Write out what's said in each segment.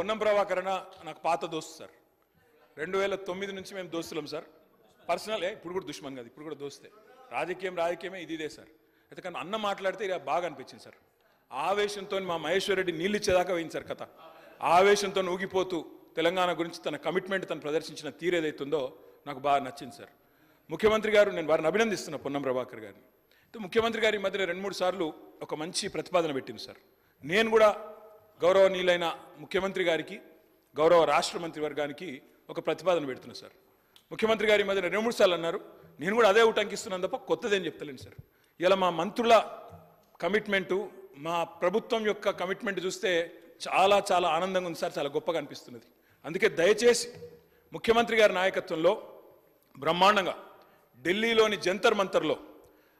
పొన్నం ప్రభాకర్ నాకు పాత దోస్తు సార్. 2009 నుంచి మేము దోస్తులం సార్. పర్సనల్ ఇప్పుడు కూడా దుష్మన్ కాదు, ఇప్పుడు కూడా దోస్తే. రాజకీయమే ఇదే సార్. అయితే కానీ అన్న మాట్లాడితే ఇలా బాగా అనిపించింది సార్. ఆవేశంతో మా మహేశ్వర్ రెడ్డి నీళ్ళు ఇచ్చేదాకా పోయింది సార్ కథ. ఆవేశంతో ఊగిపోతూ తెలంగాణ గురించి తన కమిట్మెంట్ తను ప్రదర్శించిన తీరు ఏదైతుందో నాకు బాగా నచ్చింది సార్. ముఖ్యమంత్రి గారు, నేను వారిని అభినందిస్తున్నా పొన్నం ప్రభాకర్ గారిని. అయితే ముఖ్యమంత్రి గారి మధ్యలో 2-3 సార్లు ఒక మంచి ప్రతిపాదన పెట్టింది సార్. నేను కూడా గౌరవనీయులైన ముఖ్యమంత్రి గారికి, గౌరవ రాష్ట్ర మంత్రి వర్గానికి ఒక ప్రతిపాదన పెడుతున్నా సార్. ముఖ్యమంత్రి గారి మధ్యలో 2-3 సార్లు అన్నారు. నేను కూడా అదే ఉటంకిస్తున్నాను తప్ప కొత్తదేం చెప్తలేను సార్. ఇలా మా మంత్రుల కమిట్మెంటు, మా ప్రభుత్వం యొక్క కమిట్మెంట్ చూస్తే చాలా చాలా ఆనందంగా ఉంది సార్, చాలా గొప్పగా అనిపిస్తున్నది. అందుకే దయచేసి ముఖ్యమంత్రి గారి నాయకత్వంలో బ్రహ్మాండంగా ఢిల్లీలోని జంతర్ మంతర్లో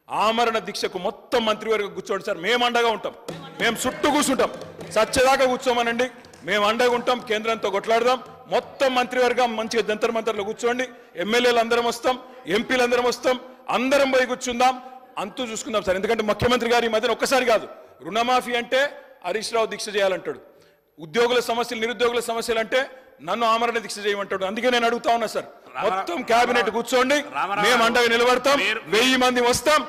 ఆమరణ దీక్షకు మొత్తం మంత్రివర్గం కూర్చోండి సార్. మేము అండగా ఉంటాం, మేము చుట్టూ కూర్చుంటాం, సచ్చేదాకా కూర్చోమనండి, మేము అండగా ఉంటాం. కేంద్రంతో కొట్లాడదాం. మొత్తం మంత్రివర్గం మంచిగా జంతర్ మంతర్లో కూర్చోండి. ఎమ్మెల్యేలు అందరం వస్తాం, ఎంపీలు అందరం వస్తాం, అందరం పోయి కూర్చుందాం, అంతూ చూసుకుందాం సార్. ఎందుకంటే ముఖ్యమంత్రి గారి మధ్యన ఒక్కసారి కాదు, రుణమాఫీ అంటే హరీష్ రావు దీక్ష చేయాలంటాడు, ఉద్యోగుల సమస్యలు నిరుద్యోగుల సమస్యలు అంటే నన్ను ఆమరణ దీక్ష చేయమంటాడు. అందుకే నేను అడుగుతా ఉన్నా సార్, మొత్తం కేబినెట్ కూర్చోండి, మేము అండగా నిలబడతాం, 1000 మంది వస్తాం.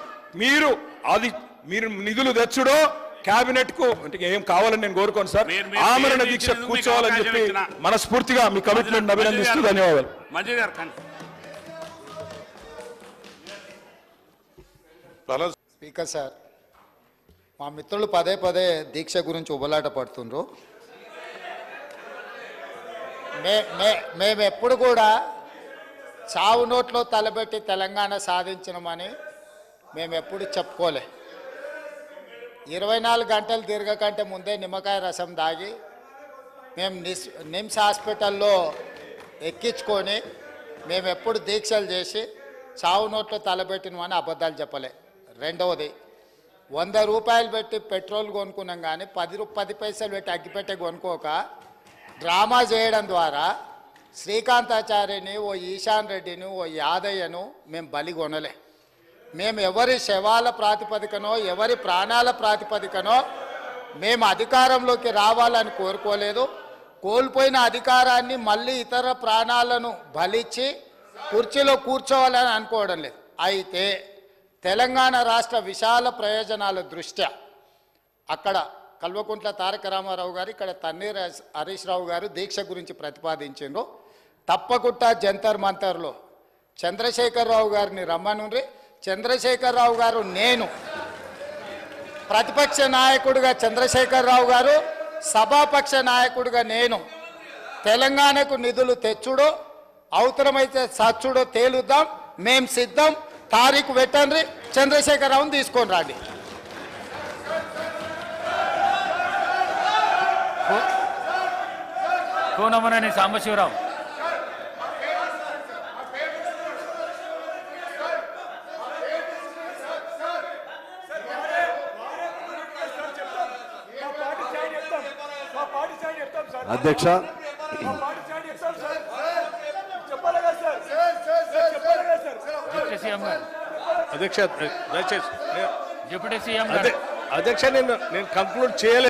మీరు నిధులు తెచ్చుడో కేబినెట్ కు అంటే ఏం కావాలని నేను కోరుకోను సార్. ఆమరణ దీక్ష కూర్చోవాలని చెప్పి మనస్ఫూర్తిగా మీ కమిట్మెంట్ అభినందిస్తూ ధన్యవాదాలు. స్పీకర్ సార్, మా మిత్రులు పదే పదే దీక్ష గురించి ఉబలాట పడుతుండ్రు. మేము ఎప్పుడు కూడా చావు నోట్లో తలబెట్టి తెలంగాణ సాధించినమని మేము ఎప్పుడు చెప్పుకోలే. 24 గంటలు తిరగకంటే ముందే నిమ్మకాయ రసం దాగి మేము నిమ్స్ హాస్పిటల్లో ఎక్కించుకొని మేము ఎప్పుడు దీక్షలు చేసి చావు నోట్లో తలబెట్టినమని అబద్ధాలు చెప్పలే. రెండవది, 100 రూపాయలు పెట్టి పెట్రోల్ కొనుక్కున్నాం కానీ 10 పైసలు పెట్టి అగ్గిపెట్టే కొనుక్కోక డ్రామా చేయడం ద్వారా శ్రీకాంతాచార్యని, ఓ ఈశాన్ రెడ్డిని, ఓ యాదయ్యను మేము బలి కొనలే. మేము ఎవరి శవాల ప్రాతిపదికనో ఎవరి ప్రాణాల ప్రాతిపదికనో మేము అధికారంలోకి రావాలని కోరుకోలేదు. కోల్పోయిన అధికారాన్ని మళ్ళీ ఇతర ప్రాణాలను బలిచ్చి కుర్చీలో కూర్చోవాలని అనుకోవడం లేదు. అయితే తెలంగాణ రాష్ట్ర విశాల ప్రయోజనాల దృష్ట్యా అక్కడ కల్వకుంట్ల తారక రామారావు గారు, ఇక్కడ తన్నీర్ హరీష్ రావు గారు దీక్ష గురించి ప్రతిపాదించారు. తప్పకుండా జంతర్ మంతర్లో చంద్రశేఖరరావు గారిని రమ్మనుండ్రి. చంద్రశేఖరరావు గారు, నేను ప్రతిపక్ష నాయకుడిగా చంద్రశేఖరరావు గారు, సభాపక్ష నాయకుడిగా నేను తెలంగాణకు నిధులు తెచ్చుడో అవసరమైతే సచ్చుడో తేలుద్దాం. మేం సిద్ధం. తారీఖు పెట్టండి, చంద్రశేఖరరావుని తీసుకొని రండి. కోనమనేని సాంబశివరావు. అధ్యక్ష, డిప్యూటీ సీఎం అధ్యక్ష, నేను కంక్లూడ్ చేయలేదు.